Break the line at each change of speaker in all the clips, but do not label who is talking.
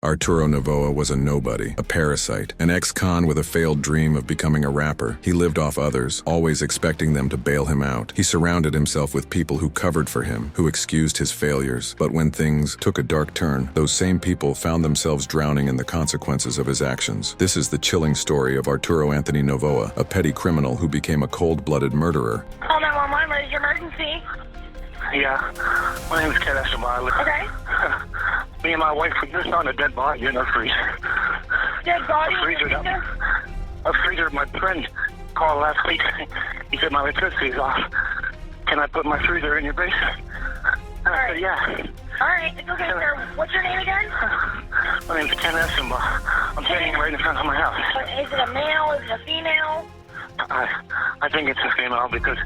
Arturo Novoa was a nobody, a parasite, an ex-con with a failed dream of becoming a rapper. He lived off others, always expecting them to bail him out. He surrounded himself with people who covered for him, who excused his failures. But when things took a dark turn, those same people found themselves drowning in the consequences of his actions. This is the chilling story of Arturo Anthony Novoa, a petty criminal who became a cold-blooded murderer.
Call 911, what is your emergency?
Yeah, my name is Ken Escobar.
Okay.
Me and my wife, we just found a dead body in our freezer.
Dead body in
freezer.
your freezer?
A freezer. My friend called last week. He said my electricity is off. Can I put my freezer in your basement? And I said, yeah.
All right, it's okay, sir. What's your name again?
My name is Ken Escobar. I'm standing right in front of my house.
Is it a male? Is it a female?
I think it's a female because...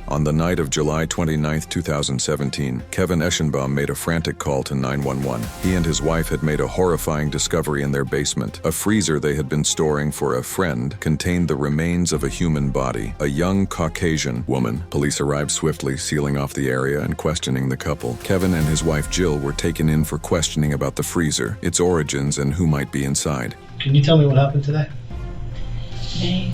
On the night of July 29, 2017, Kevin Eschenbaum made a frantic call to 911. He and his wife had made a horrifying discovery in their basement. A freezer they had been storing for a friend contained the remains of a human body, a young Caucasian woman. Police arrived swiftly, sealing off the area and questioning the couple. Kevin and his wife Jill were taken in for questioning about the freezer, its origins, and who might be inside.
Can you tell me what happened today?
Today,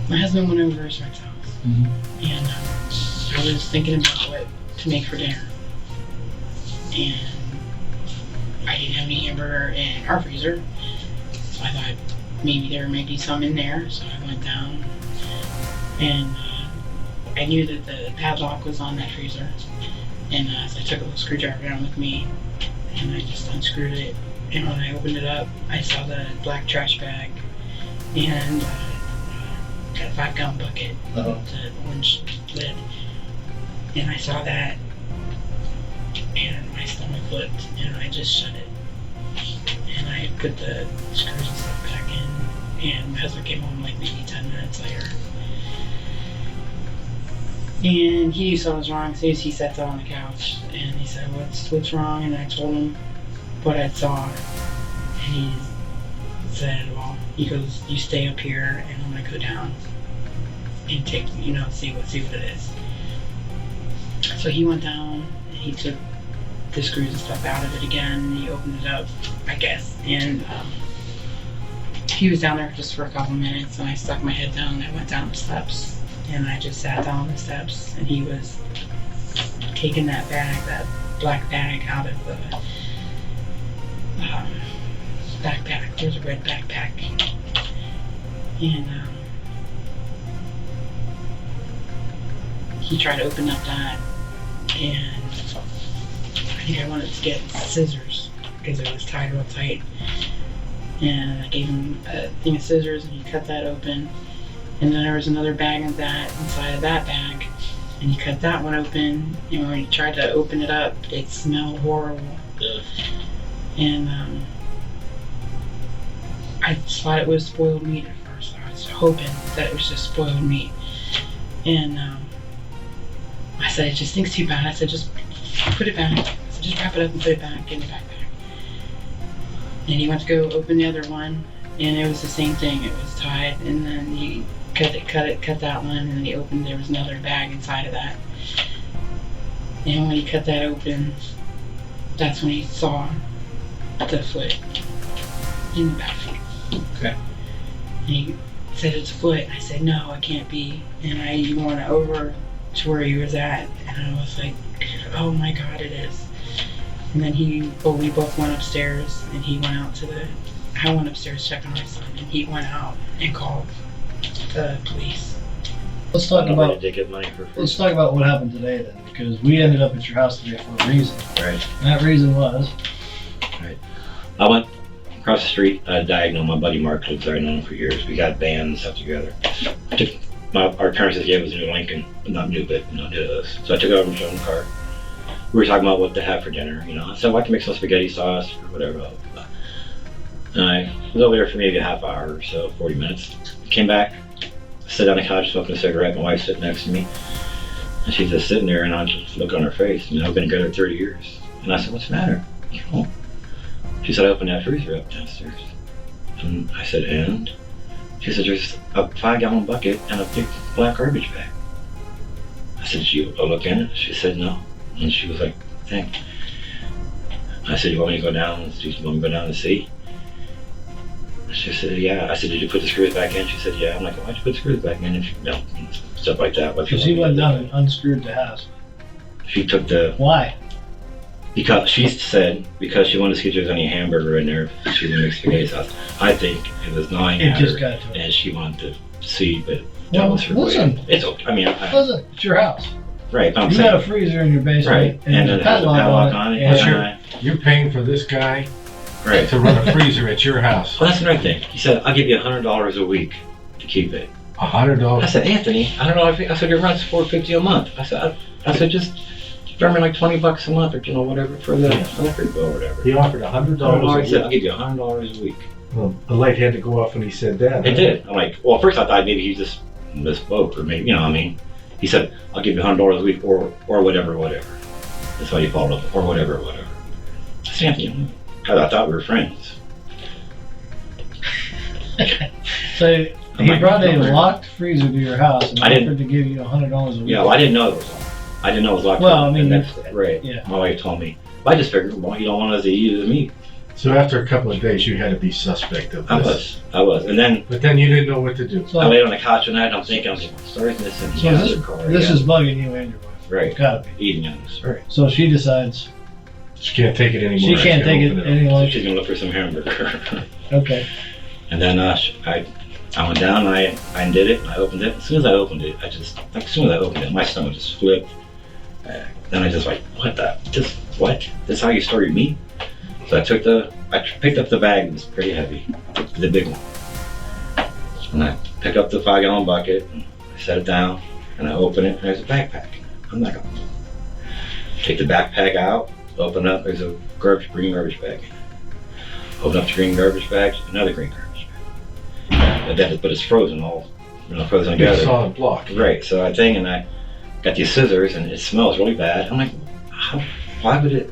my husband went over to his friend's house, and I was thinking about what to make for dinner. And I didn't have any hamburger in our freezer, so I thought maybe there might be some in there. So I went down, and I knew that the padlock was on that freezer. And so I took a little screwdriver down with me, and I just unscrewed it. And when I opened it up, I saw the black trash bag and got a 5-gallon bucket with the orange lid. And I saw that, and my stomach flipped, and I just shut it. And I put the screws and stuff back in, and my husband came home like maybe 10 minutes later. And he saw what was wrong as soon as he sat down on the couch, and he said, what's wrong? And I told him what I saw, and he said, well, he goes, you stay up here, and I'm gonna go down and take, see what it is. So he went down, and he took the screws and stuff out of it again, and he opened it up, I guess, and he was down there just for a couple minutes, and I stuck my head down, and I went down the steps, and I just sat down on the steps, and he was taking that black bag out of the backpack. There's a red backpack, and he tried to open up that, and I think I wanted to get scissors because it was tied real tight, and I gave him a thing of scissors, and he cut that open, and then there was another bag of that inside of that bag, and he cut that one open, and when he tried to open it up, it smelled horrible. And I thought it was spoiled meat at first. I was hoping that it was just spoiled meat. And I said, it just stinks too bad. I said, just put it back. I said, just wrap it up and put it back in the backpack. And he went to go open the other one, and it was the same thing. It was tied, and then he cut that one, and then he opened, there was another bag inside of that. And when he cut that open, that's when he saw the foot in the back.
Okay.
And he said, it's a foot. I said, no, it can't be. And I went over to where he was at, and I was like, oh my God, it is. And then we both went upstairs, and he went out I went upstairs to check on my son, and he went out and called the police.
Let's talk about what happened today then, because we ended up at your house today for a reason.
Right.
And that reason was?
Right. I went across the street, diagonal. My buddy Mark lives there. I've known him for years. We got bands and stuff together. Our parents gave us a new Lincoln, not new, but new to us. So I took it over and showed him the car. We were talking about what to have for dinner, I said, well, I can make some spaghetti sauce or whatever. Blah, blah. And I was over there for maybe a half hour or so, 40 minutes. Came back, sat on the couch, smoking a cigarette. My wife's sitting next to me. And she's just sitting there, and I just look on her face. I've been together 30 years. And I said, what's the matter? She said, I opened that freezer up downstairs. And I said, and? She said, there's a 5-gallon bucket and a big black garbage bag. I said, did you look in it? She said, no. And she was like, thanks. I said, you want me to go down? Do you want me to go down and see? She said, yeah. I said, did you put the screws back in? She said, yeah. I'm like, why'd you put the screws back in? And she, no, stuff like that.
Because he went down and unscrewed the house.
She took the...
Why?
Because she said, because she wanted to see if there was any hamburger in there. She didn't make spaghetti sauce. I think it was gnawing at
just
her,
got to it.
and she wanted to see, but that
Well,
was her
listen.
way. It's okay. I mean,
Listen, it's your house.
right, but I'm
You
saying...
got a freezer in your basement.
Right, and then
there's
it has a padlock on it.
and-
You're paying for this guy
Right.
to run a freezer at your house.
Well, that's another thing. He said, I'll give you $100 a week to keep it. I
$100.
said, Anthony, I don't know. I said, your rent's $450 a month. I said, just spare me like $20 a month or, you know, whatever for the electric bill or whatever.
He offered $100
I
a
said, I'll
week.
give you $100 a week.
Well, the light had to go off when he said that.
It did. I'm like, well, first I thought maybe he just misspoke or maybe, you know, I mean, he said, I'll give you $100 a week or whatever. That's how you followed up, or whatever. I said, Anthony, I thought we were friends.
So
I'm
he
like,
brought a
"No, we're-"
locked freezer to your house and
I didn't-
offered to give you $100 a week.
Yeah, well, I didn't know it was locked. I didn't know it was locked.
Well, I mean,
and that's right.
yeah.
My wife told me. I just figured, well, you don't want us to eat the meat.
So after a couple of days, you had to be suspect of this.
I was. And then
But then you didn't know what to do.
So,
I laid on the couch one night and I'm thinking, story's missing.
so this is bugging you and your wife.
right.
It's gotta be.
Eating on this. Right.
So she decides
She can't take it anymore.
she can't take it
Open
any
So
longer.
she's gonna look for some hamburger.
Okay.
And then I went down, I undid it, I opened it. As soon as I opened it, my stomach just flipped. Then I just like, what? This is how you store your meat? So I picked up the bag, it was pretty heavy, the big one. And I picked up the 5-gallon bucket, and I set it down, and I open it, and there's a backpack. I'm like, take the backpack out, open up, there's a green garbage bag. Open up the green garbage bag, another green garbage bag. But it's frozen, frozen
It's
together.
a solid block.
Right, so I got these scissors and it smells really bad. I'm like, why would it?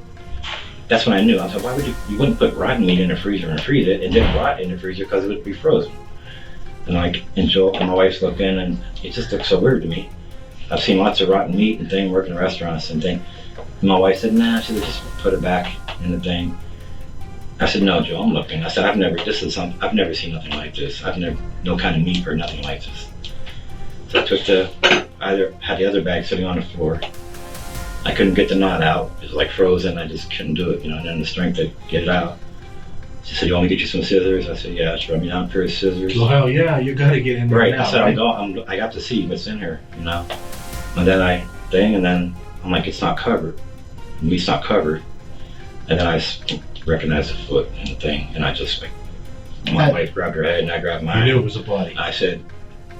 That's when I knew. I was like, why would you wouldn't put rotten meat in a freezer and freeze it? It didn't rot in the freezer because it would be frozen. And Joel and my wife's looking and it just looks so weird to me. I've seen lots of rotten meat and thing, working in restaurants and thing. And my wife said, nah, she just put it back in the thing. I said, no, Joe, I'm looking. I said, I've never seen nothing like this. No kind of meat or nothing like this. So I took had the other bag sitting on the floor. I couldn't get the knot out. It was like frozen. I just couldn't do it, and I didn't have the strength to get it out. She said, you want me to get you some scissors? I said, yeah. She brought me down a pair of scissors.
Well, hell yeah, you gotta get in there
Right.
now,
I said,
right?
I got to see what's in here, And then and then I'm like, it's not covered. The meat's not covered. And then I recognized the foot and the thing, and I just my wife grabbed her head and I grabbed mine.
You knew it was a body.
I said,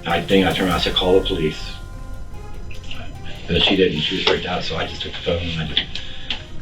I turned around, I said, call the police. But she didn't, she was freaked out, so I just took the phone and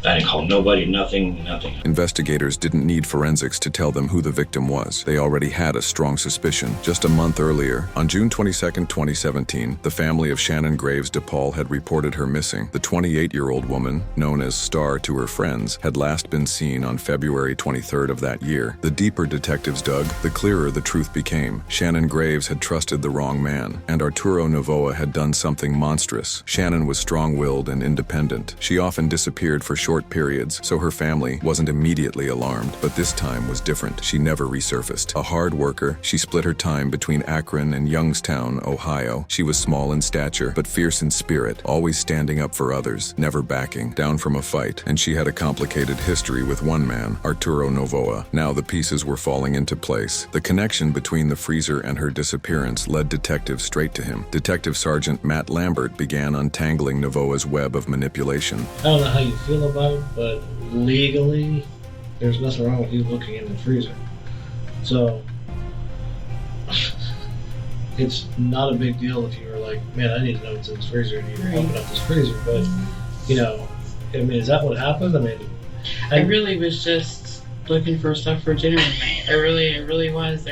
I didn't call nobody, nothing.
Investigators didn't need forensics to tell them who the victim was. They already had a strong suspicion. Just a month earlier, on June 22, 2017, the family of Shannon Graves DePaul had reported her missing. The 28-year-old woman, known as Star to her friends, had last been seen on February 23rd of that year. The deeper detectives dug, the clearer the truth became. Shannon Graves had trusted the wrong man, and Arturo Novoa had done something monstrous. Shannon was strong-willed and independent. She often disappeared for short periods, so her family wasn't immediately alarmed. But this time was different. She never resurfaced. A hard worker, she split her time between Akron and Youngstown, Ohio. She was small in stature, but fierce in spirit, always standing up for others, never backing down from a fight. And she had a complicated history with one man, Arturo Novoa. Now the pieces were falling into place. The connection between the freezer and her disappearance led detectives straight to him. Detective Sergeant Matt Lambert began untangling Novoa's web of manipulation.
I don't know how you feel about it, but legally, there's nothing wrong with you looking in the freezer. So, it's not a big deal if you were like, man, I need to know what's in this freezer, and you open up this freezer. But, I mean, is that what happened? I mean,
I really was just looking for stuff for dinner tonight. I really was.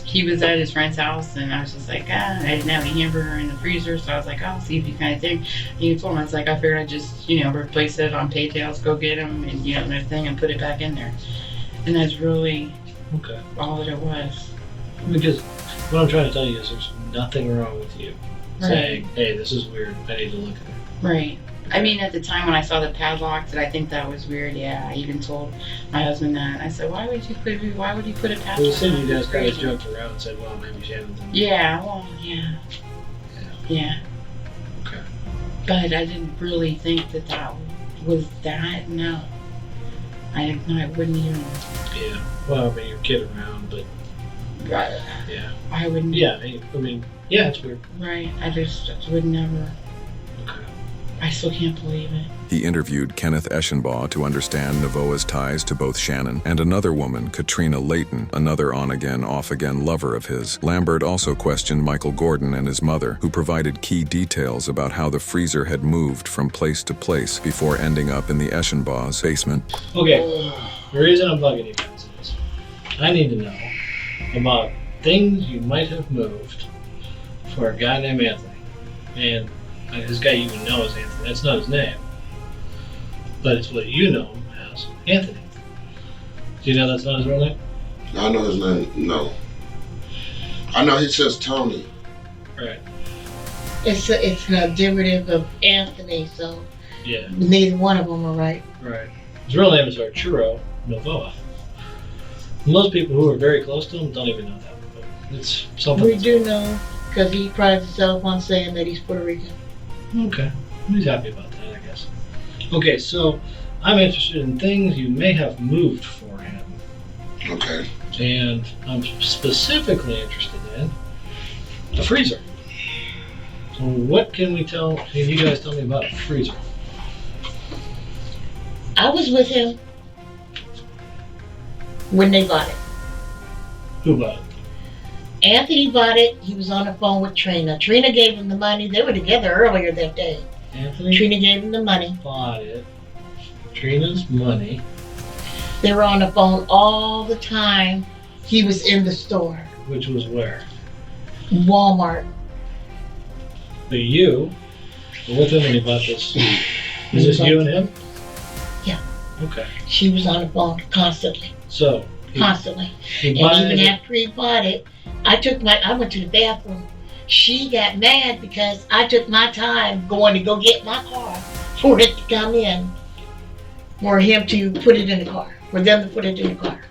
He was at his friend's house, and I was just like, I didn't have any hamburger in the freezer, so I was like, I'll see if you kind of thing. And he told me, I was like, I figured I'd just, replace it on paytails, go get them, and, and everything, and put it back in there. And that's really all that it was.
Because what I'm trying to tell you is there's nothing wrong with you saying, hey, this is weird, I need to look at it.
Right. I mean, at the time when I saw the padlock, did I think that was weird? Yeah, I even told my husband that. I said, why would you put a padlock?
Well, you said you
That's
guys kind of
crazy.
jumped around and said, well, maybe Shannon's in there.
Yeah, well, yeah. Yeah.
Okay.
But I didn't really think that was that. No. I wouldn't even.
Yeah. Well, I mean, you're kidding around, but yeah.
I wouldn't.
Yeah, I mean, yeah, it's weird.
Right. I just would never.
Okay.
I still can't believe it.
He interviewed Kenneth Eschenbaugh to understand Novoa's ties to both Shannon and another woman, Katrina Layton, another on-again, off-again lover of his. Lambert also questioned Michael Gordon and his mother, who provided key details about how the freezer had moved from place to place before ending up in the Eschenbaugh's basement.
Okay, the reason I'm bugging you guys is I need to know about things you might have moved for a guy named Anthony. And this guy you even know is Anthony. That's not his name. But it's what you know him as, Anthony. Do you know that's not his real name?
I know his name, no. I know he says Tony.
Right.
It's a derivative of Anthony, so
Yeah,
neither one of them are right.
right. His real name is Arturo Novoa. Most people who are very close to him don't even know that. But it's something.
We do know because he prides himself on saying that he's Puerto Rican.
Okay. He's happy about that, I guess. Okay, so I'm interested in things you may have moved for him.
Okay.
And I'm specifically interested in a freezer. So what can you guys tell me about a freezer?
I was with him when they bought it.
Who bought it?
Anthony bought it. He was on the phone with Trina. Trina gave him the money. They were together earlier that day.
Anthony
Trina gave him the money.
bought it. Trina's money.
They were on the phone all the time. He was in the store.
Which was where?
Walmart.
But you were with him when he bought this. Is this you and him?
Yeah.
Okay.
She was on the phone constantly.
So
Constantly.
he
And
buys
even
it.
after he bought it, I went to the bathroom. She got mad because I took my time going to go get my car for it to come in. For him to put it in the car. For them to put it in the car.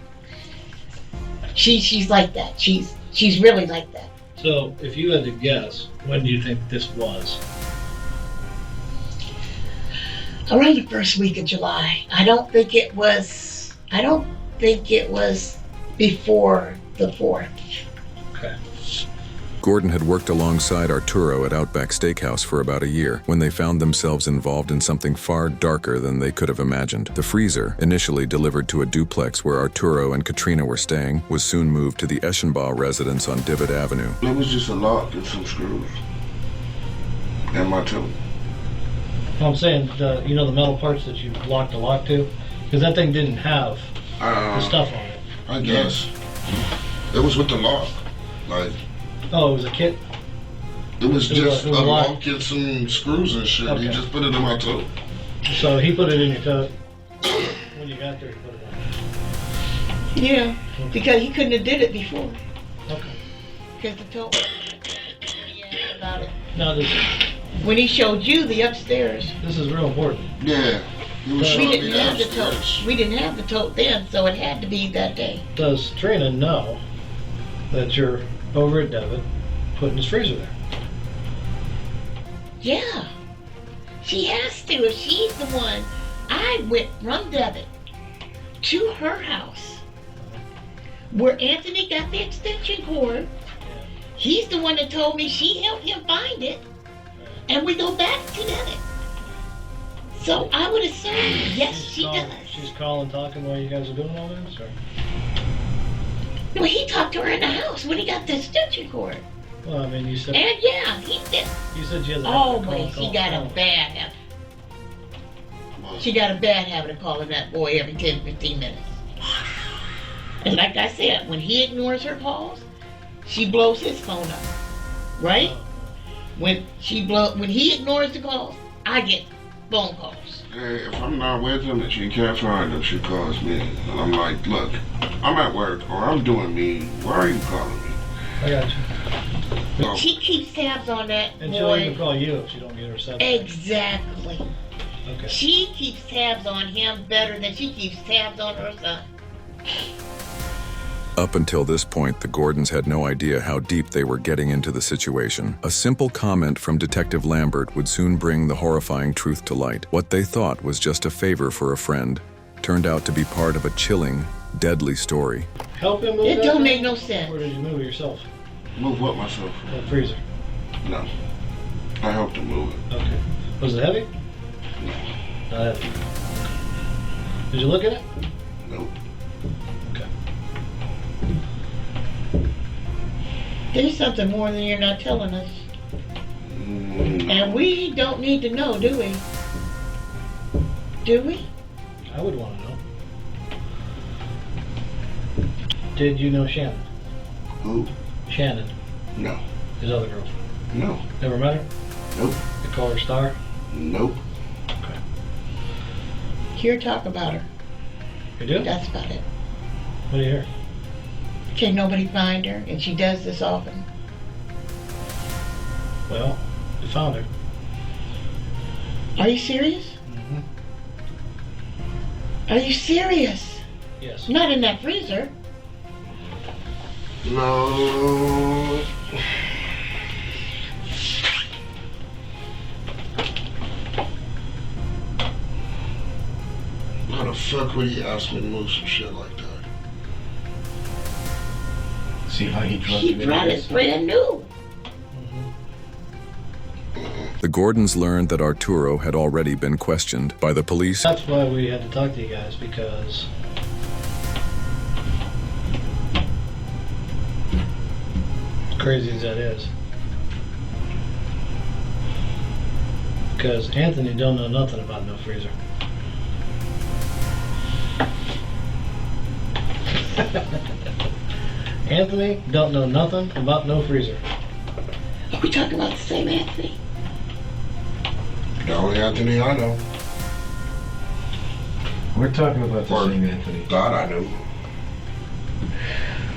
She's like that. She's really like that.
So if you had to guess, when do you think this was?
Around the first week of July. I don't think it was before the 4th.
Okay.
Gordon had worked alongside Arturo at Outback Steakhouse for about a year when they found themselves involved in something far darker than they could have imagined. The freezer, initially delivered to a duplex where Arturo and Katrina were staying, was soon moved to the Eschenbaugh residence on Divot Avenue.
It was just a lock and some screws. And my toe.
I'm saying, the metal parts that you locked the lock to? Because that thing didn't have the stuff on it.
I guess. It was with the lock. Like,
Oh, it was a kit?
it was just
it was
a
a lock.
lock and some screws and shit. He
Okay.
just put it in my toe.
So he put it in your toe. When you got there, he put it on.
Yeah. Because he couldn't have did it before.
Okay.
Because the told about it.
Now
When he showed you the upstairs,
this is real important.
Yeah. He was
We
showing
we
me
didn't
the
have the
upstairs.
tote. We didn't have the tote then, so it had to be that day.
Does Trina know that you're over at Devitt putting his freezer there?
Yeah. She has to. If she's the one, I went from Devitt to her house where Anthony got the extension cord. He's the one that told me she helped him find it. And we go back to Devitt. So I would assume, yes, she does.
She's calling, talking while you guys are doing all this? Or?
Well, he talked to her in the house when he got the extension cord.
Well, I mean, you said
And yeah, he did.
she has a
Always, she got a bad habit. She got a bad habit of calling that boy every 10, 15 minutes. And like I said, when he ignores her calls, she blows his phone up. Right? When he ignores the calls, I get phone calls.
Hey, if I'm not with him and she can't find him, she calls me. And I'm like, look, I'm at work or I'm doing me. Why are you calling me?
I got you.
Oh,
She keeps tabs on that
And she'll even
boy.
call you if she don't get her set.
Exactly.
Okay.
She keeps tabs on him better than she keeps tabs on her son.
Up until this point, the Gordons had no idea how deep they were getting into the situation. A simple comment from Detective Lambert would soon bring the horrifying truth to light. What they thought was just a favor for a friend turned out to be part of a chilling, deadly story.
Help him move
It
that
don't
thing?
make no sense.
Or did you move it yourself?
Move what myself?
That freezer.
No. I helped him move it.
Okay. Was it heavy?
No.
Not heavy. Did you look at it?
Nope.
Okay.
There's something more than you're not telling us.
No.
And we don't need to know, do we? Do we?
I would want to know. Did you know Shannon?
Who?
Shannon,
No.
his other girlfriend.
No.
Never met her?
Nope.
You call her Star?
Nope.
Okay.
Hear talk about her.
You do?
That's about it.
What do you hear?
Can nobody find her? And she does this often.
Well, you found her.
Are you serious?
Mm-hmm.
Are you serious?
Yes.
Not in that freezer.
No. How the fuck would he ask me to move some shit like that?
See how he dropped
He
it in
brought
there?
it brand new.
The Gordons learned that Arturo had already been questioned by the police.
That's why we had to talk to you guys, because crazy as that is. Because Anthony don't know nothing about no freezer. Anthony don't know nothing about no freezer.
Are we talking about the same Anthony?
The only Anthony I know.
We're talking about the
Or
same Anthony.
God I knew.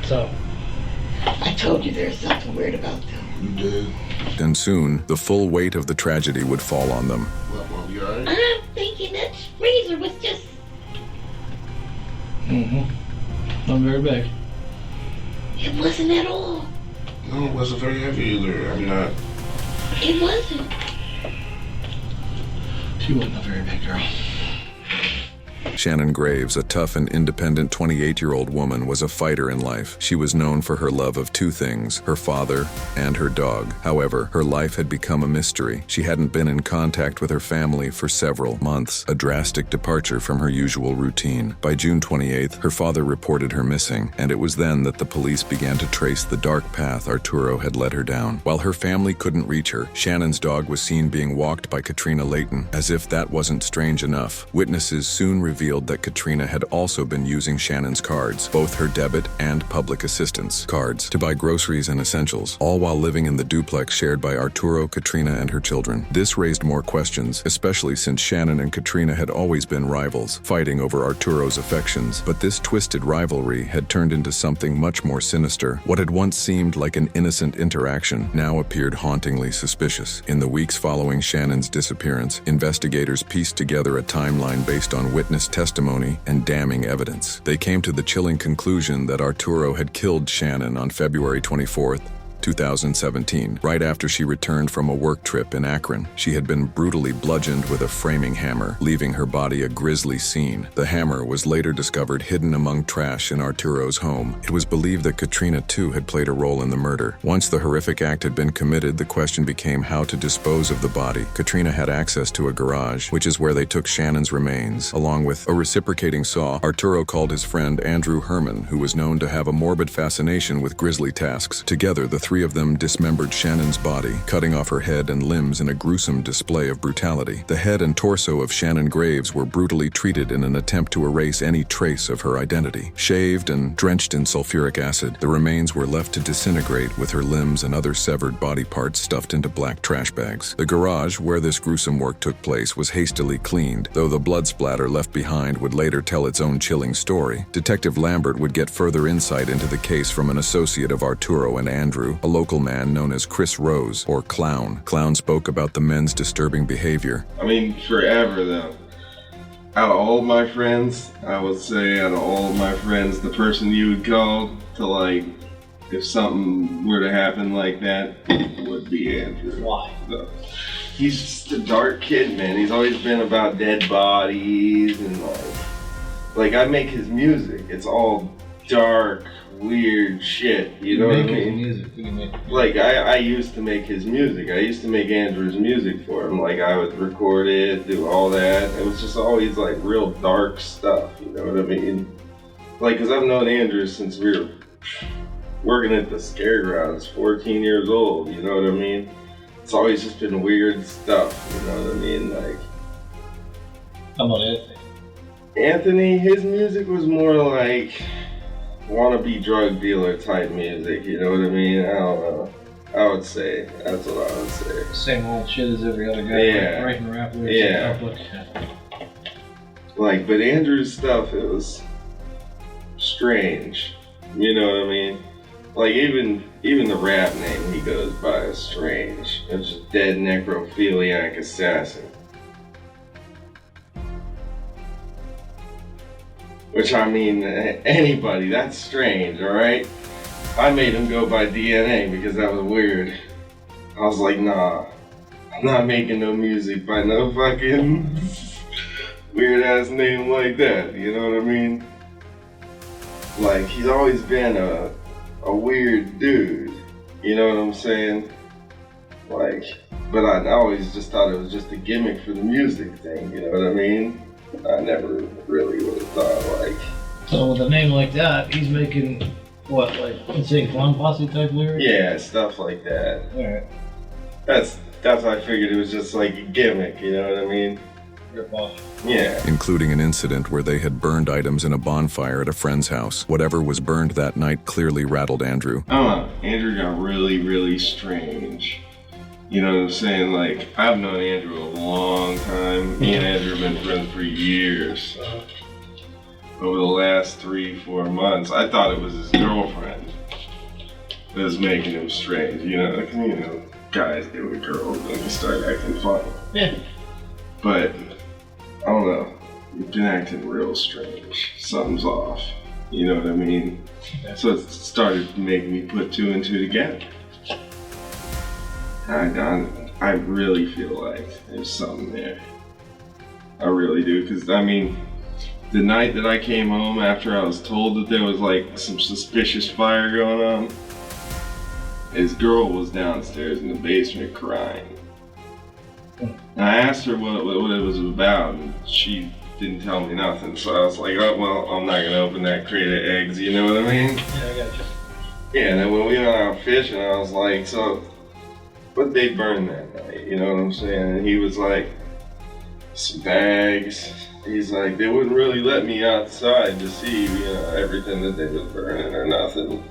So,
I told you there's something weird about them.
You did.
And soon, the full weight of the tragedy would fall on them.
What, Mom, you alright?
I'm thinking that freezer was just...
not very big.
It wasn't at all.
No, it wasn't very heavy either. I'm not.
It wasn't.
She wasn't a very big girl.
Shannon Graves, a tough and independent 28-year-old woman, was a fighter in life. She was known for her love of two things, her father and her dog. However, her life had become a mystery. She hadn't been in contact with her family for several months, a drastic departure from her usual routine. By June 28th, her father reported her missing, and it was then that the police began to trace the dark path Arturo had led her down. While her family couldn't reach her, Shannon's dog was seen being walked by Katrina Layton. As if that wasn't strange enough, witnesses soon revealed that Katrina had also been using Shannon's cards, both her debit and public assistance cards, to buy groceries and essentials, all while living in the duplex shared by Arturo, Katrina, and her children. This raised more questions, especially since Shannon and Katrina had always been rivals, fighting over Arturo's affections. But this twisted rivalry had turned into something much more sinister. What had once seemed like an innocent interaction now appeared hauntingly suspicious. In the weeks following Shannon's disappearance, investigators pieced together a timeline based on witness testimony and damning evidence. They came to the chilling conclusion that Arturo had killed Shannon on February 24th, 2017, right after she returned from a work trip in Akron. She had been brutally bludgeoned with a framing hammer, leaving her body a grisly scene. The hammer was later discovered hidden among trash in Arturo's home. It was believed that Katrina, too, had played a role in the murder. Once the horrific act had been committed, the question became how to dispose of the body. Katrina had access to a garage, which is where they took Shannon's remains. Along with a reciprocating saw, Arturo called his friend Andrew Herman, who was known to have a morbid fascination with grisly tasks. Together, the three of them dismembered Shannon's body, cutting off her head and limbs in a gruesome display of brutality. The head and torso of Shannon Graves were brutally treated in an attempt to erase any trace of her identity. Shaved and drenched in sulfuric acid, the remains were left to disintegrate, with her limbs and other severed body parts stuffed into black trash bags. The garage where this gruesome work took place was hastily cleaned, though the blood splatter left behind would later tell its own chilling story. Detective Lambert would get further insight into the case from an associate of Arturo and Andrew, a local man known as Chris Rose, or Clown. Clown spoke about the men's disturbing behavior.
I mean, forever though. Out of all of my friends, I would say out of all of my friends, the person you would call to like, if something were to happen like that, would be Andrew.
Why?
So, he's just a dark kid, man. He's always been about dead bodies and like I make his music. It's all dark, weird shit. You know what I mean?
Music.
Like I used to make his music. I used to make Andrew's music for him. Like I would record it, do all that. It was just always like real dark stuff. You know what I mean? Like, cause I've known Andrew since we were working at the Scaregrounds, 14 years old. You know what I mean? It's always just been weird stuff. You know what I mean? Like.
How about Anthony?
Anthony, his music was more like wannabe drug dealer type music, you know what I mean? I don't know. I would say, that's what I would say.
Same old shit as every other guy.
Yeah.
Like writing rap lyrics
Yeah.
in public.
Like, but Andrew's stuff, it was strange. You know what I mean? Like, even the rap name he goes by is strange. It's just Dead Necrophiliac Assassin. Which, I mean, anybody, that's strange, alright? I made him go by DNA because that was weird. I was like, nah, I'm not making no music by no fucking weird ass name like that, you know what I mean? Like, he's always been a weird dude, you know what I'm saying? Like, but I always just thought it was just a gimmick for the music thing, you know what I mean? I never really would have thought like.
So with a name like that, he's making what, like Insane Clown Posse type lyrics?
Yeah, stuff like that.
Alright.
That's what I figured it was just like a gimmick, you know what I mean?
Rip off.
Yeah.
Including an incident where they had burned items in a bonfire at a friend's house. Whatever was burned that night clearly rattled Andrew.
I don't know. Andrew got really, really strange. You know what I'm saying? Like, I've known Andrew a long time. Me and Andrew have been friends for years. Over the last 3-4 months, I thought it was his girlfriend that was making him strange. You know, guys do with girls when they start acting funny.
Yeah.
But, I don't know. You've been acting real strange. Something's off. You know what I mean?
Yeah.
So it started making me put 2 and 2 together. I really feel like there's something there. I really do, because I mean, the night that I came home after I was told that there was like some suspicious fire going on, his girl was downstairs in the basement crying. And I asked her what it was about, and she didn't tell me nothing. So I was like, oh well, I'm not gonna open that crate of eggs, you know what I mean?
Yeah, I got you.
Yeah, and then when we went out fishing, I was like, so what they burned that night, you know what I'm saying? And he was like, some bags. He's like, they wouldn't really let me outside to see, you know, everything that they was burning or nothing. He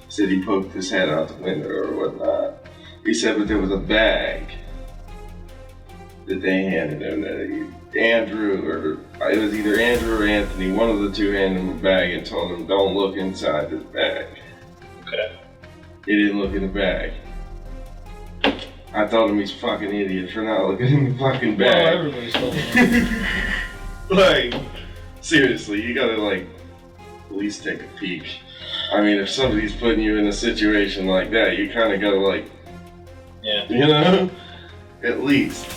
said he poked his head out the window or whatnot. He said, but there was a bag that they handed him that Andrew, or it was either Andrew or Anthony, one of the two handed him a bag and told him, don't look inside this bag.
Okay.
He didn't look in the bag. I told him he's a fucking idiot for not looking in the fucking bag.
Well, everybody's told him.
Like, seriously, you gotta like, at least take a peek. I mean, if somebody's putting you in a situation like that, you kinda gotta like,
Yeah.
you know? At least.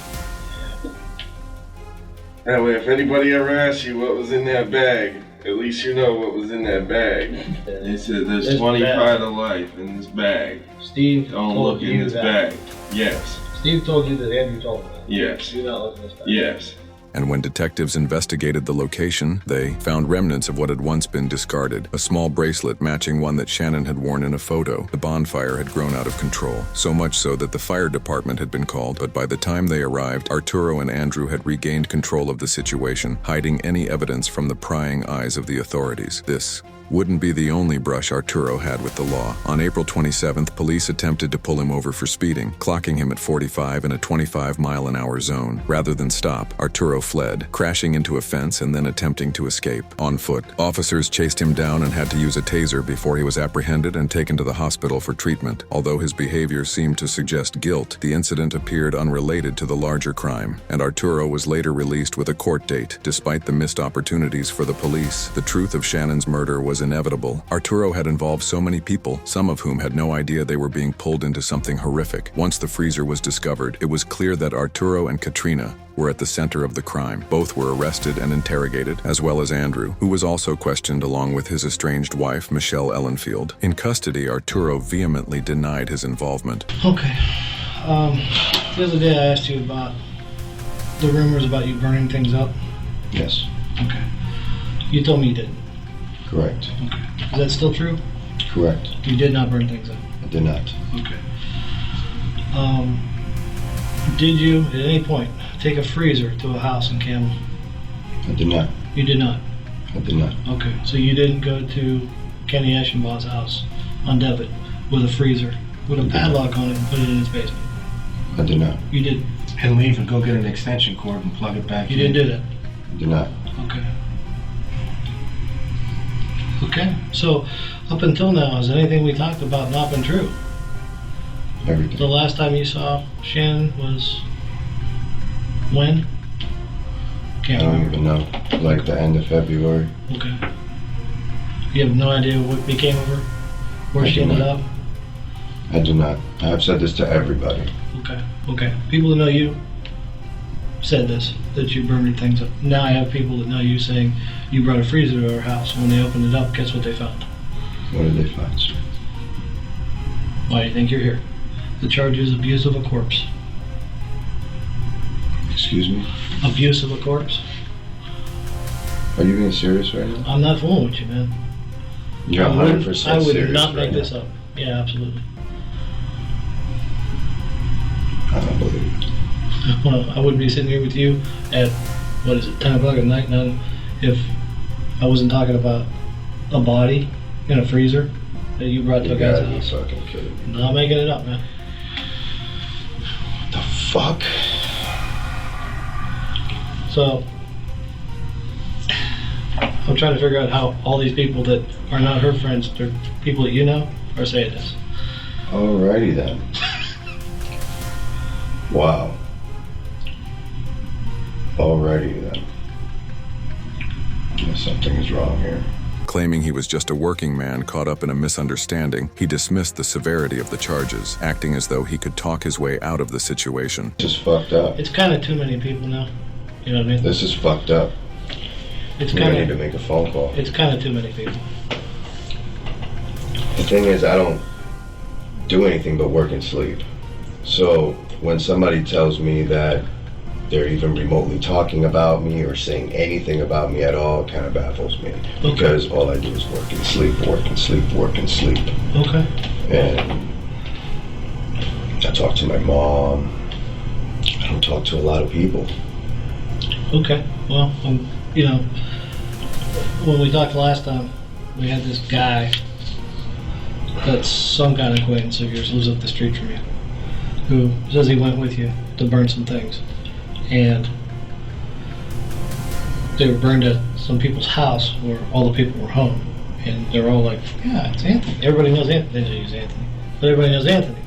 That way, if anybody ever asks you what was in that bag, at least you know what was in that bag. They said there's
This
25
bag.
to life in this bag.
Steve
Don't
told
look in
you
this
that.
bag. Yes.
Steve told you that Andrew told him that.
Yes.
Do not look in this bag.
Yes.
And when detectives investigated the location, they found remnants of what had once been discarded. A small bracelet matching one that Shannon had worn in a photo. The bonfire had grown out of control, so much so that the fire department had been called, but by the time they arrived, Arturo and Andrew had regained control of the situation, hiding any evidence from the prying eyes of the authorities. This wouldn't be the only brush Arturo had with the law. On April 27th, police attempted to pull him over for speeding, clocking him at 45 in a 25-mile-an-hour zone. Rather than stop, Arturo fled, crashing into a fence and then attempting to escape. On foot, officers chased him down and had to use a taser before he was apprehended and taken to the hospital for treatment. Although his behavior seemed to suggest guilt, the incident appeared unrelated to the larger crime, and Arturo was later released with a court date. Despite the missed opportunities for the police, the truth of Shannon's murder was inevitable. Arturo had involved so many people, some of whom had no idea they were being pulled into something horrific. Once the freezer was discovered, it was clear that Arturo and Katrina were at the center of the crime. Both were arrested and interrogated, as well as Andrew, who was also questioned along with his estranged wife, Michelle Ellenfield. In custody, Arturo vehemently denied his involvement.
Okay. The other day I asked you about the rumors about you burning things up.
Yes.
Okay. You told me you didn't.
Correct.
Okay. Is that still true?
Correct.
You did not burn things up?
I did not.
Okay. Did you, at any point, take a freezer to a house in Camel?
I did not.
You did not?
I did not.
Okay. So you didn't go to Kenny Eschenbaugh's house on Devitt with a freezer, with a padlock on it and put it in his basement?
I did not.
You did?
And leave and go get an extension cord and plug it back
You
in.
didn't do that?
I did not.
Okay. Okay. So, up until now, has anything we talked about not been true?
Everything.
The last time you saw Shannon was when?
I
Can't
don't
remember.
even know. Like the end of February.
Okay. You have no idea what became of her? Where
I
she
do
ended
not.
up?
I do not. I have said this to everybody.
Okay. Okay. People that know you said this, that you burned things up. Now I have people that know you saying you brought a freezer to our house. When they opened it up, guess what they found?
What did they find, sir?
Why do you think you're here? The charge is abuse of a corpse.
Excuse me?
Abuse of a corpse?
Are you being serious right now?
I'm not fooling with you, man.
You're 100% serious.
I would not
right
make
now.
this up. Yeah, absolutely.
I don't believe it.
Well, I wouldn't be sitting here with you at, 10 o'clock at night now if I wasn't talking about a body in a freezer that you brought to
You
a guy's
gotta be
house.
fucking kidding me.
Not making it up, man.
What the fuck?
So, I'm trying to figure out how all these people that are not her friends, they're people that you know, are saying this.
Alrighty then. Wow. Alrighty then. Yeah, something is wrong here.
Claiming he was just a working man caught up in a misunderstanding, he dismissed the severity of the charges, acting as though he could talk his way out of the situation.
This is fucked up.
It's kind of too many people now. You know what I mean?
This is fucked up.
It's
We
kind
need to
of
make a phone call.
it's kind of too many people.
The thing is, I don't do anything but work and sleep. So when somebody tells me that they're even remotely talking about me or saying anything about me at all, it kind of baffles me.
Okay.
Because all I do is work and sleep, work and sleep, work and sleep.
Okay.
And I talk to my mom. I don't talk to a lot of people.
Okay. Well, you know, when we talked last time, we had this guy that's some kind of acquaintance of yours, lives up the street from you, who says he went with you to burn some things. And they were burned at some people's house where all the people were home. And they were all like, yeah, it's Anthony. Everybody knows Anthony. They know he's Anthony. But everybody knows Anthony.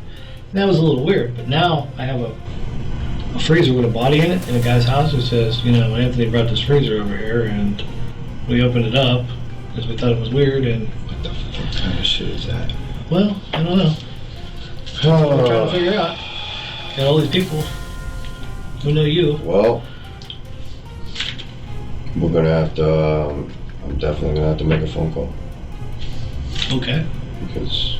And that was a little weird. But now I have a freezer with a body in it in a guy's house who says, you know, Anthony brought this freezer over here and we opened it up because we thought it was weird. And
What the fuck kind of shit is that?
well, I don't know. I'm trying to figure out. Got all these people who know you.
Well, we're gonna have to, I'm definitely gonna have to make a phone call.
Okay.
Because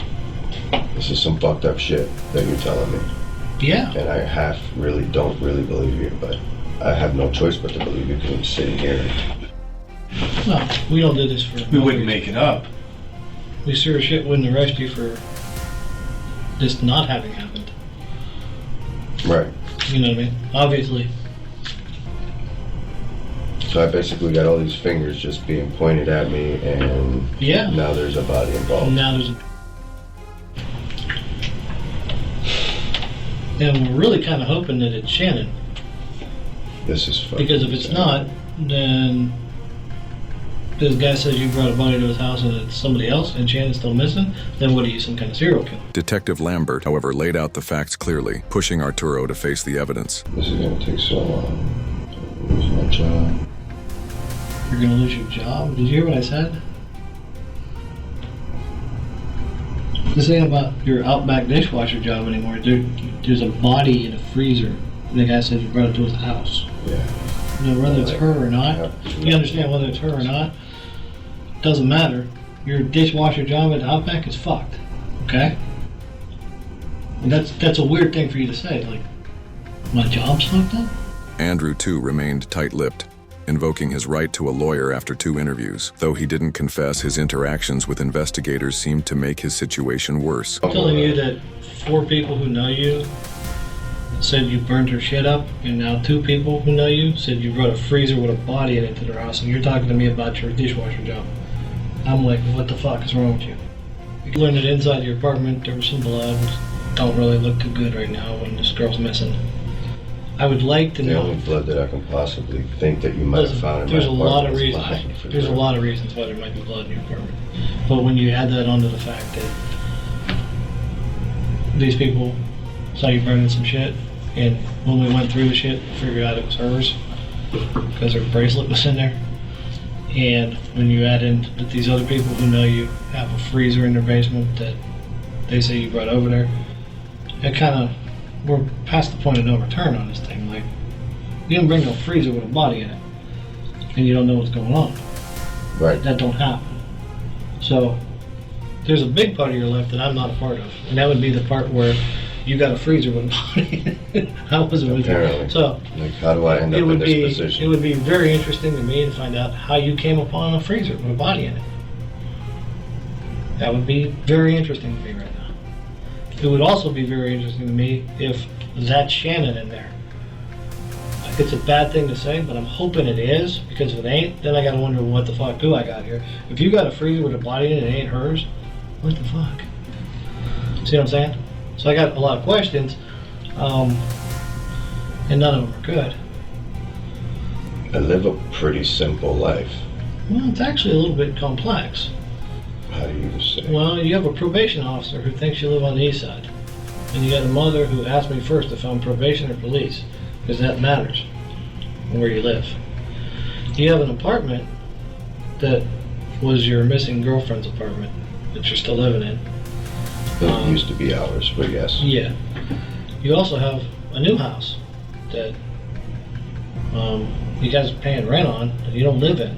this is some fucked up shit that you're telling me.
Yeah.
And I don't really believe you, but I have no choice but to believe you because I'm sitting here.
No, we don't do this for.
We wouldn't make it up.
We sure as shit wouldn't arrest you for this not having happened.
Right.
You know what I mean? Obviously,
So I basically got all these fingers just being pointed at me, and
Yeah.
now there's a body involved.
Now there's a... And we're really kind of hoping that it's Shannon.
This is fucking
Because if it's not, then this guy says you brought a body to his house and it's somebody else and Shannon's still missing, then what are you, some kind of serial killer?
Detective Lambert, however, laid out the facts clearly, pushing Arturo to face the evidence.
This is gonna take so long. I'm gonna lose my job.
You're gonna lose your job? Did you hear what I said? This ain't about your Outback dishwasher job anymore. There's a body in a freezer. The guy said you brought it to his house.
Yeah.
Now, whether it's her or not, you understand whether it's her or not, doesn't matter. Your dishwasher job at Outback is fucked. Okay? And that's a weird thing for you to say. Like, my job's fucked up?
Andrew, too, remained tight-lipped, invoking his right to a lawyer after 2 interviews. Though he didn't confess, his interactions with investigators seemed to make his situation worse.
I'm telling you that 4 people who know you said you burned her shit up, and now 2 people who know you said you brought a freezer with a body in it to their house, and you're talking to me about your dishwasher job. I'm like, what the fuck is wrong with you? You learned that inside your apartment there was some blood. Don't really look too good right now when this girl's missing. I would like to
The
know.
only blood that I can possibly think that you might have found in my
There's a lot of
apartment is
reasons.
mine, for
There's a
sure.
lot of reasons why there might be blood in your apartment. But when you add that onto the fact that these people saw you burning some shit, and when we went through the shit, we figured out it was hers because her bracelet was in there. And when you add in that these other people who know you have a freezer in their basement that they say you brought over there, it kind of, we're past the point of no return on this thing. Like, you didn't bring no freezer with a body in it, and you don't know what's going on.
Right.
That don't happen. So there's a big part of your life that I'm not a part of, and that would be the part where you got a freezer with a body in it. I wasn't with you.
Apparently.
So
Like, how do I end up
it
in
would
this
be
position?
it would be very interesting to me to find out how you came upon a freezer with a body in it. That would be very interesting to me right now. It would also be very interesting to me if that's Shannon in there. It's a bad thing to say, but I'm hoping it is, because if it ain't, then I gotta wonder what the fuck do I got here. If you got a freezer with a body in it and it ain't hers, what the fuck? See what I'm saying? So I got a lot of questions, and none of them are good.
I live a pretty simple life.
Well, it's actually a little bit complex.
How do you say?
Well, you have a probation officer who thinks you live on the east side. And you got a mother who asked me first if I'm probation or police, because that matters, where you live. You have an apartment that was your missing girlfriend's apartment that you're still living in.
It used to be ours, but yes.
Yeah. You also have a new house that you guys are paying rent on that you don't live in.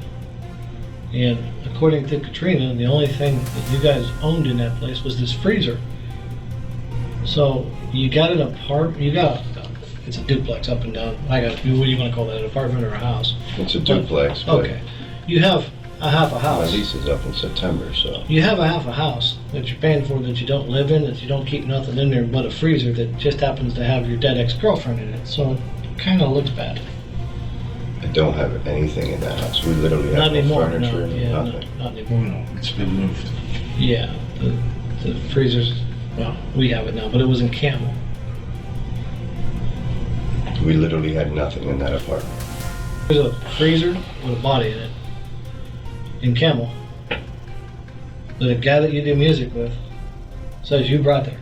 And according to Katrina, the only thing that you guys owned in that place was this freezer. So you got an apartment, it's a duplex up and down. What do you want to call that, an apartment or a house?
It's a duplex, but
Okay. You have a half a
my
house.
lease is up in September, so.
You have a half a house that you're paying for that you don't live in, that you don't keep nothing in there but a freezer that just happens to have your dead ex-girlfriend in it. So it kind of looks bad.
I don't have anything in that house. We literally have
Not
no
anymore.
furniture,
No, yeah,
nothing.
not anymore.
No, it's been moved.
Yeah, the freezers. Well, we have it now, but it was in Camel.
We literally had nothing in that apartment.
There's a freezer with a body in it in Camel that a guy that you do music with says you brought there.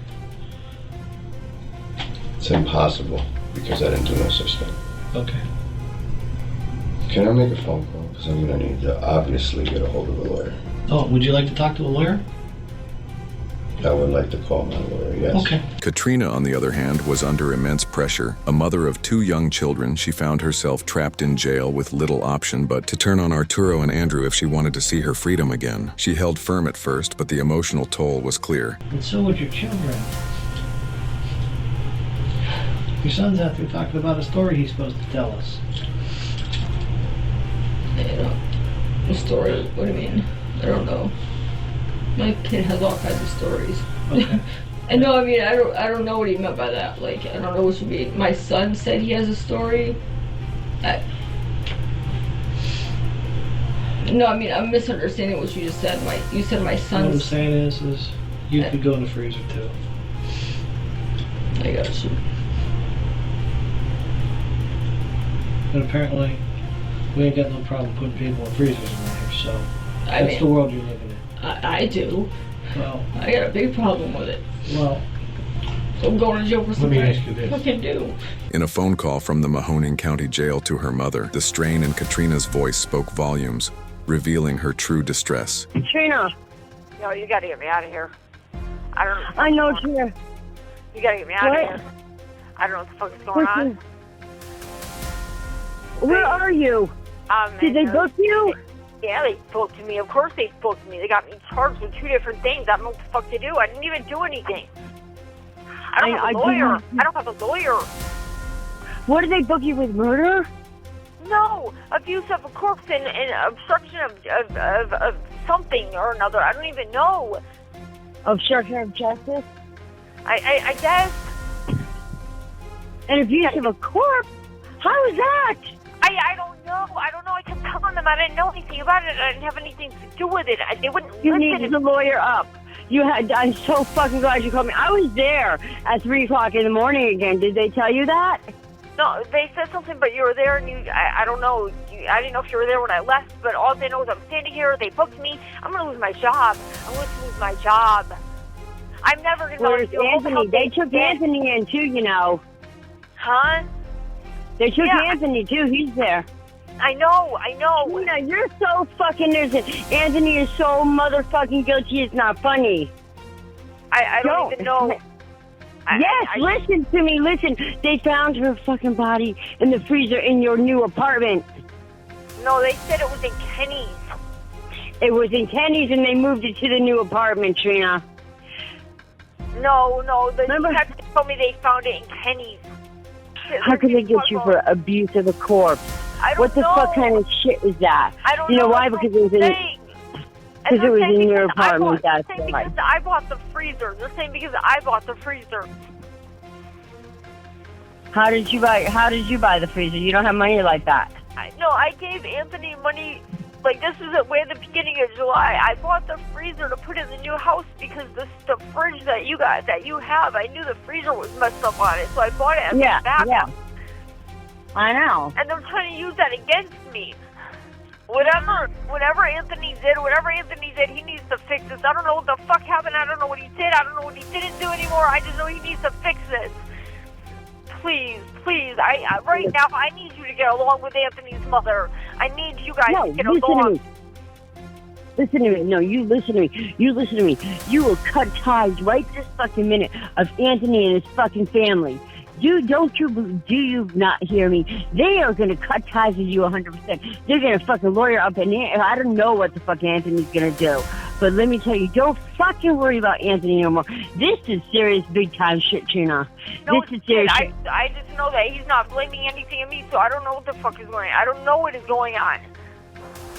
It's impossible because I didn't do no such thing.
Okay.
Can I make a phone call? Because I'm going to need to obviously get a hold of a lawyer.
Oh, would you like to talk to a lawyer?
I would like to call my lawyer, yes.
Okay.
Katrina, on the other hand, was under immense pressure. A mother of 2 young children, she found herself trapped in jail with little option but to turn on Arturo and Andrew if she wanted to see her freedom again. She held firm at first, but the emotional toll was clear.
And so would your children. Your son's out there talking about a story he's supposed to tell us.
A story? What do you mean? I don't know. My kid has all kinds of stories.
Okay.
I know. I mean, I don't know what he meant by that. Like, I don't know what should be. My son said he has a story. No, I mean, I'm misunderstanding what you just said. You said my son's...
What I'm saying is you could go in the freezer too.
I got you.
But apparently, we ain't got no problem putting people in freezers around here, so
I
that's
mean,
the world you're living in.
I do.
Well,
I got a big problem with it.
well,
So I'm going to jail for
let
something
me
I
ask you this.
fucking do.
In a phone call from the Mahoning County Jail to her mother, the strain in Katrina's voice spoke volumes, revealing her true distress.
Katrina. Yo, you gotta get me out of here.
I know, Tina.
You gotta get me out of here. I don't know what the fuck is going on.
Where are you? Did they book you?
Yeah, they booked me. Of course they booked me. They got me charged with 2 different things. I don't know what the fuck to do. I didn't even do anything. I don't have a lawyer. I don't have a lawyer.
What did they book you with? Murder?
No, abuse of a corpse and obstruction of something or another. I don't even know.
Obstruction of justice?
I guess.
And abuse of a corpse? How is that?
I don't know. I don't know. I kept telling them I didn't know anything about it. I didn't have anything to do with it. They wouldn't
You
listen.
needed the lawyer up. I'm so fucking glad you called me. I was there at 3 o'clock in the morning again. Did they tell you that?
No, they said something, but you were there, and I don't know. I didn't know if you were there when I left, but all they know is I'm standing here. They booked me. I'm going to lose my job. I'm going to lose my job. I'm never going to know
Where's Anthony? They took Anthony in, too, you know.
Huh?
They took Anthony, too. He's there.
I know.
Tina, you're so fucking innocent. Anthony is so motherfucking guilty. It's not funny.
I don't even know.
Listen to me. Listen. They found her fucking body in the freezer in your new apartment.
No, they said it was in Kenny's.
It was in Kenny's, and they moved it to the new apartment, Trina.
No. The detective told me they found it in Kenny's.
How could they get you for abuse of a corpse? What the fuck kind of shit is that?
I don't know.
You know why? Because it was in. Because it was in your apartment. That's why.
Because I bought the freezer. They're saying because I bought the freezer.
How did you buy the freezer? You don't have money like that.
No, I gave Anthony money. Like, this is way at the beginning of July. I bought the freezer to put in the new house because the fridge that you have, I knew the freezer was messed up on it, so I bought it as a backup.
Yeah. I know.
And they're trying to use that against me. Whatever Anthony did, he needs to fix this. I don't know what the fuck happened. I don't know what he did. I don't know what he didn't do anymore. I just know he needs to fix this. Please. Right now, I need you to get along with Anthony's mother. I need you guys to get along.
Listen to me. No, you listen to me. You listen to me. You will cut ties right this fucking minute of Anthony and his fucking family. Do you not hear me? They are going to cut ties with you 100%. They're going to fucking lawyer up, and I don't know what the fuck Anthony's going to do. But let me tell you, don't fucking worry about Anthony no more. This is serious big time shit, Trina.
No,
this is serious shit.
I just know that he's not blaming anything on me, so I don't know what the fuck is going on. I don't know what is going on.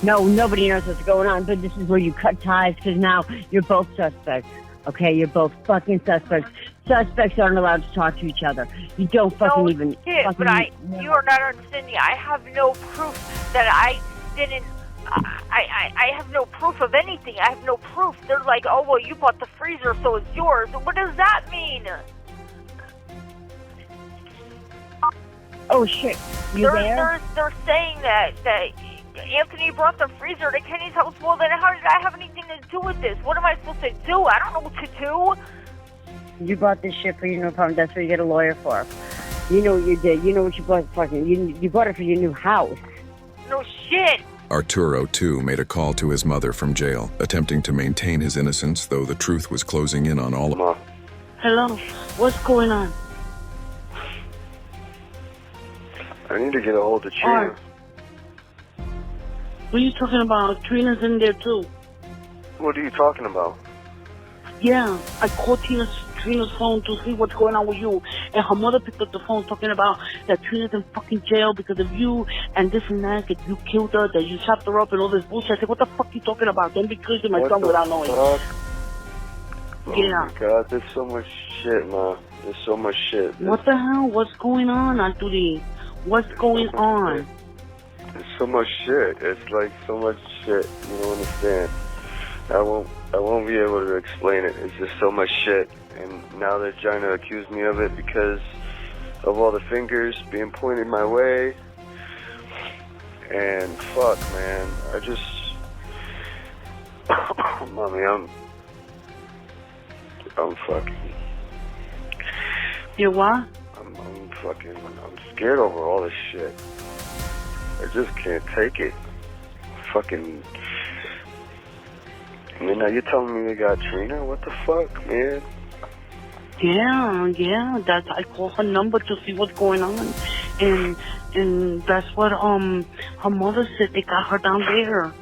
No, nobody knows what's going on, but this is where you cut ties, because now you're both suspects. Okay, you're both fucking suspects. Suspects aren't allowed to talk to each other. You don't fucking even...
You are not understanding. I have no proof that I didn't... I have no proof of anything. I have no proof. They're like, oh, well, you bought the freezer, so it's yours. What does that mean?
Oh, shit.
They're saying that Anthony brought the freezer to Kenny's house. Well, then how did I have anything to do with this? What am I supposed to do? I don't know what to do.
You bought this shit for your new apartment. That's what you get a lawyer for. You know what you did. You know what you bought. You bought it for your new house.
No shit.
Arturo, too, made a call to his mother from jail, attempting to maintain his innocence, though the truth was closing in on all of them.
Hello. What's going on?
I need to get a hold of Trina.
What are you talking about? Trina's in there, too.
What are you talking about?
Yeah, I called Trina's phone to see what's going on with you. And her mother picked up the phone talking about that Trina's in fucking jail because of you and this and that, that you killed her, that you chopped her up and all this bullshit. I said, what the fuck are you talking about? Don't be crazy my son without knowing.
Oh
Yeah.
my God, there's so much shit, man. There's so much shit.
What the hell? What's going on, Arturi? What's going on?
It's so much shit. It's like so much shit. You don't understand. I won't be able to explain it. It's just so much shit. And now they're trying to accuse me of it because of all the fingers being pointed my way. And fuck, man. I just... Mommy, I'm fucking...
You what?
I'm scared over all this shit. I just can't take it. Fucking... I mean, now you're telling me they got Trina? What the fuck, man?
Yeah, I called her number to see what's going on. And that's what, her mother said they got her down there.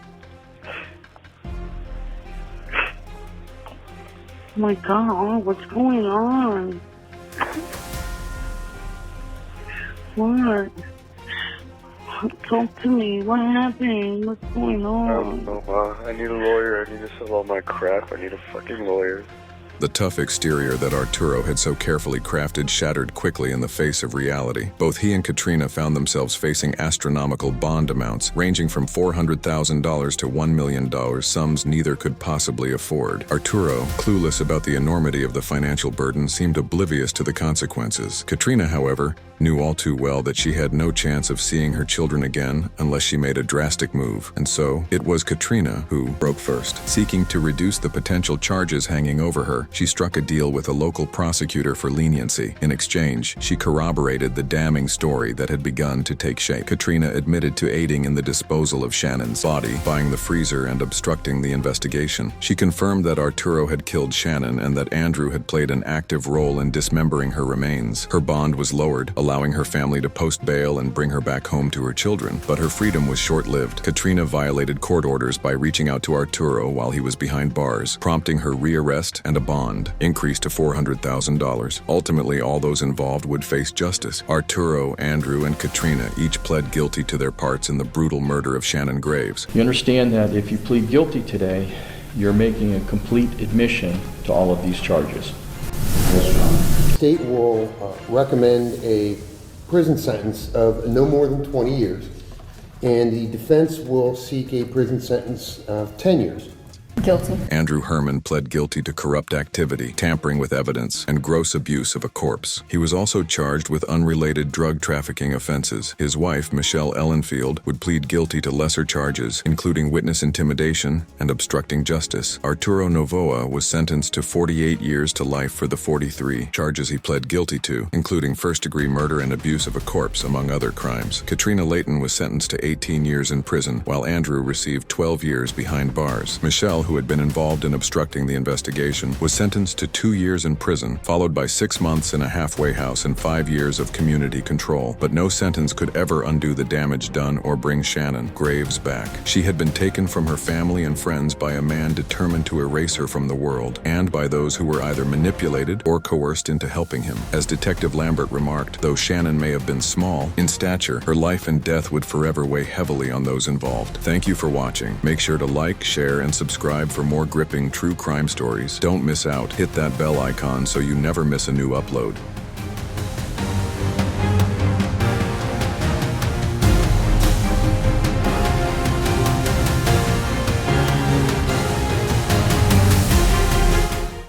Oh my God, what's going on? What? Talk to me. What happened? What's going on?
I don't know, Ma. I need a lawyer. I need to sell all my crap. I need a fucking lawyer.
The tough exterior that Arturo had so carefully crafted shattered quickly in the face of reality. Both he and Katrina found themselves facing astronomical bond amounts, ranging from $400,000 to $1 million, sums neither could possibly afford. Arturo, clueless about the enormity of the financial burden, seemed oblivious to the consequences. Katrina, however, knew all too well that she had no chance of seeing her children again unless she made a drastic move. And so, it was Katrina who broke first. Seeking to reduce the potential charges hanging over her, she struck a deal with a local prosecutor for leniency. In exchange, she corroborated the damning story that had begun to take shape. Katrina admitted to aiding in the disposal of Shannon's body, buying the freezer and obstructing the investigation. She confirmed that Arturo had killed Shannon and that Andrew had played an active role in dismembering her remains. Her bond was lowered, allowing her family to post bail and bring her back home to her children. But her freedom was short-lived. Katrina violated court orders by reaching out to Arturo while he was behind bars, prompting her rearrest and a bond increased to $400,000. Ultimately, all those involved would face justice. Arturo, Andrew, and Katrina each pled guilty to their parts in the brutal murder of Shannon Graves.
You understand that if you plead guilty today, you're making a complete admission to all of these charges.
The state will recommend a prison sentence of no more than 20 years, and the defense will seek a prison sentence of 10 years.
Guilty.
Andrew Herman pled guilty to corrupt activity, tampering with evidence, and gross abuse of a corpse. He was also charged with unrelated drug trafficking offenses. His wife, Michelle Ellenfield, would plead guilty to lesser charges, including witness intimidation and obstructing justice. Arturo Novoa was sentenced to 48 years to life for the 43 charges he pled guilty to, including first-degree murder and abuse of a corpse, among other crimes. Katrina Layton was sentenced to 18 years in prison, while Andrew received 12 years behind bars. Michelle, who had been involved in obstructing the investigation, was sentenced to 2 years in prison, followed by 6 months in a halfway house and 5 years of community control. But no sentence could ever undo the damage done or bring Shannon Graves back. She had been taken from her family and friends by a man determined to erase her from the world, and by those who were either manipulated or coerced into helping him. As Detective Lambert remarked, though Shannon may have been small in stature, her life and death would forever weigh heavily on those involved. Thank you for watching. Make sure to like, share, and subscribe for more gripping true crime stories. Don't miss out. Hit that bell icon so you never miss a new upload.